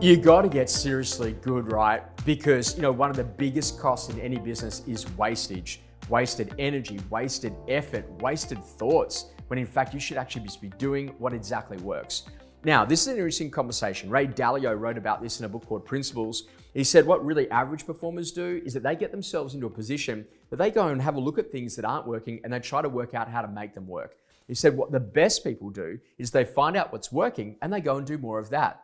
You got to get seriously good, right? Because, one of the biggest costs in any business is wastage. Wasted energy, wasted effort, wasted thoughts, when in fact you should actually just be doing what exactly works. Now, this is an interesting conversation. Ray Dalio wrote about this in a book called Principles. He said what really average performers do is that they get themselves into a position that they go and have a look at things that aren't working and they try to work out how to make them work. He said what the best people do is they find out what's working and they go and do more of that.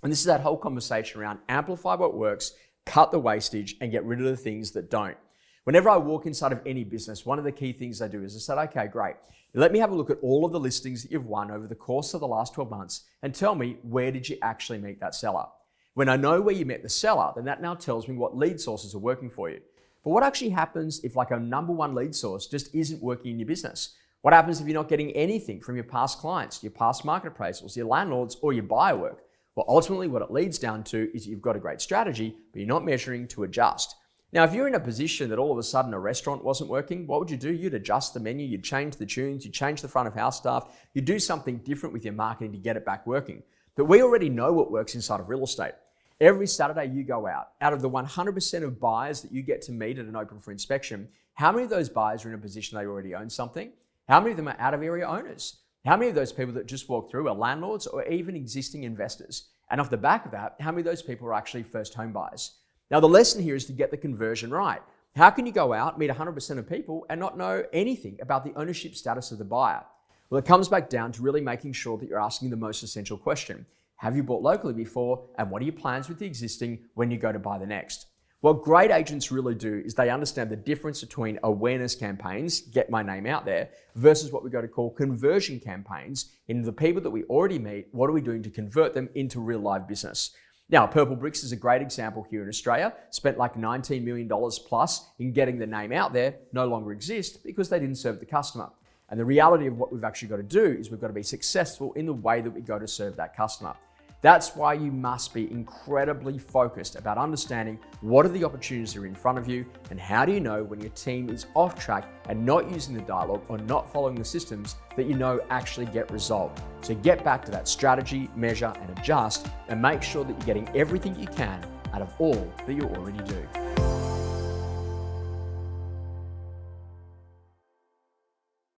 And this is that whole conversation around amplify what works, cut the wastage, and get rid of the things that don't. Whenever I walk inside of any business, one of the key things I do is I said, okay, great. Let me have a look at all of the listings that you've won over the course of the last 12 months and tell me, where did you actually meet that seller? When I know where you met the seller, then that now tells me what lead sources are working for you. But what actually happens if like a number one lead source just isn't working in your business? What happens if you're not getting anything from your past clients, your past market appraisals, your landlords, or your buyer work? Well, ultimately what it leads down to is you've got a great strategy, but you're not measuring to adjust. Now, if you're in a position that all of a sudden a restaurant wasn't working, what would you do? You'd adjust the menu, you'd change the tunes, you'd change the front of house staff, you'd do something different with your marketing to get it back working. But we already know what works inside of real estate. Every Saturday you go out of the 100% of buyers that you get to meet at an open for inspection, how many of those buyers are in a position they already own something? How many of them are out of area owners? How many of those people that just walk through are landlords or even existing investors? And off the back of that, how many of those people are actually first home buyers? Now, the lesson here is to get the conversion right. How can you go out, meet 100% of people and not know anything about the ownership status of the buyer? Well, it comes back down to really making sure that you're asking the most essential question. Have you bought locally before? And what are your plans with the existing when you go to buy the next? What great agents really do is they understand the difference between awareness campaigns, get my name out there, versus what we go to call conversion campaigns. In the people that we already meet, what are we doing to convert them into real live business? Now, Purple Bricks is a great example here in Australia. Spent like $19 million plus in getting the name out there, no longer exist because they didn't serve the customer. And the reality of what we've actually got to do is we've got to be successful in the way that we go to serve that customer. That's why you must be incredibly focused about understanding what are the opportunities that are in front of you and how do you know when your team is off track and not using the dialogue or not following the systems that you know actually get resolved. So get back to that strategy, measure and adjust and make sure that you're getting everything you can out of all that you already do.